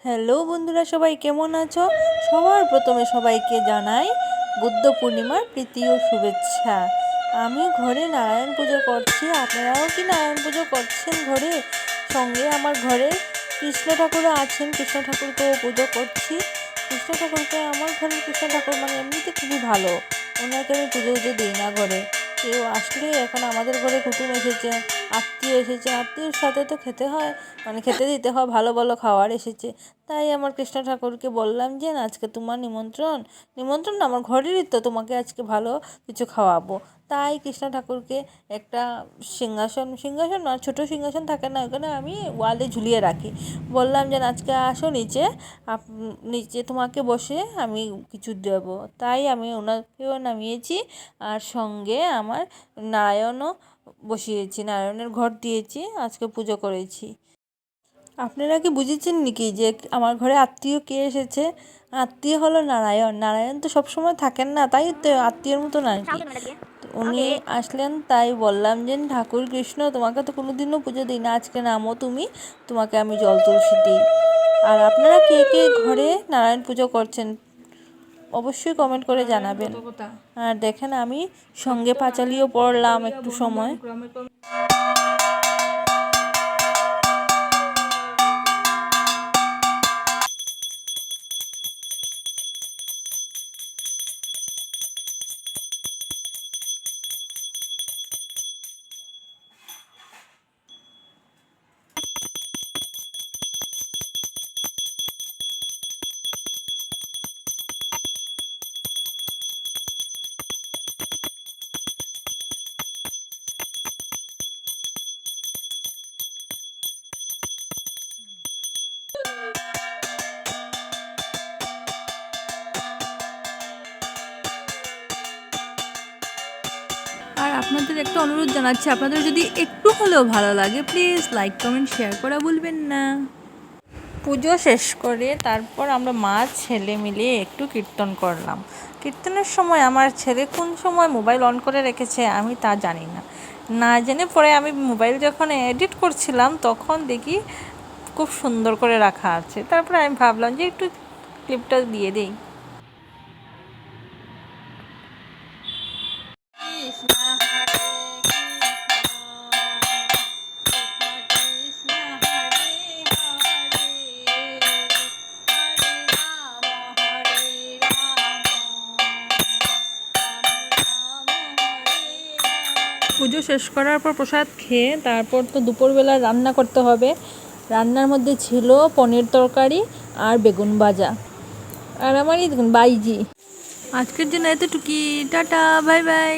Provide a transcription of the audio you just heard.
Hello বন্ধুরা, সবাই কেমন আছো? সবার প্রথমে সবাইকে জানাই বুদ্ধ পূর্ণিমার প্রীতি ও শুভেচ্ছা। আমি ঘরে নারায়ণ পুজো করছি। আপনারাও কি নারায়ণ পুজো করছেন ঘরে? সঙ্গে আমার ঘরে কৃষ্ণ ঠাকুরও আছেন, কৃষ্ণ ঠাকুরকেও পুজো করছি। কৃষ্ণ ঠাকুরকে আমার ঘরের কৃষ্ণ ঠাকুর মানে এমনিতে খুবই ভালো। ওনাকে আমি পুজো দিই না ঘরে। কেউ আসলে এখন আমাদের ঘরে কুটুম এসেছে, আত্মীয় এসেছে, আত্মীয়র সাথে তো খেতে হয়, মানে খেতে দিতে হয়, ভালো ভালো খাবার এসেছে। তাই আমার কৃষ্ণ ঠাকুরকে বললাম যে আজকে তোমার নিমন্ত্রণ নিমন্ত্রণ না, আমার ঘরেরই তো, তোমাকে আজকে ভালো কিছু খাওয়াবো। তাই কৃষ্ণ ঠাকুরকে একটা সিংহাসন সিংহাসন না, ছোটো সিংহাসন থাকে না, ওখানে আমি ওয়ালে ঝুলিয়ে রাখি। বললাম যে আজকে আসো নিচে, নিচে তোমাকে বসে আমি কিছু দেবো। তাই আমি ওনাকেও নামিয়েছি, আর সঙ্গে আমার নারায়ণও বসিয়েছি, নারায়ণের ঘর দিয়েছি, আজকে পুজো করেছি। আপনারা কি বুঝেছেন নাকি যে আমার ঘরে আত্মীয় কে এসেছে? আত্মীয় হলো নারায়ণ। নারায়ণ তো সবসময় থাকেন না, তাই তো আত্মীয়র মতন আর কি। উনি আসলেন, তাই বললাম যে ঠাকুর কৃষ্ণ, তোমাকে তো কোনোদিনও পুজো দিই না, আজকে নামো তুমি, তোমাকে আমি জল তুলসী দিই। আর আপনারা কে কে ঘরে নারায়ণ পুজো করছেন অবশ্যই কমেন্ট করে জানাবেন। আর দেখেন আমি সঙ্গে পাঁচালিও পড়লাম একটু সময়। আর আপনাদের একটা অনুরোধ জানাচ্ছি, আপনাদের যদি একটু হলেও ভালো লাগে প্লিজ লাইক কমেন্ট শেয়ার করা ভুলবেন না। পুজো শেষ করে তারপর আমরা মা ছেলে মিলে একটু কীর্তন করলাম। কীর্তনের সময় আমার ছেলে কোন সময় মোবাইল অন করে রেখেছে আমি তা জানি না, না জেনে পরে আমি মোবাইল যখন এডিট করছিলাম তখন দেখি খুব সুন্দর করে রাখা আছে। তারপরে আমি ভাবলাম যে একটু ক্লিপটা দিয়ে দিই। পুজো শেষ করার পর প্রসাদ খেয়ে তারপর তো দুপুরবেলা রান্না করতে হবে। রান্নার মধ্যে ছিল পনির তরকারি আর বেগুন ভাজা। আর আমারই বাইজি। আজকের জন্য এতটুকুই, টাটা, বাই বাই।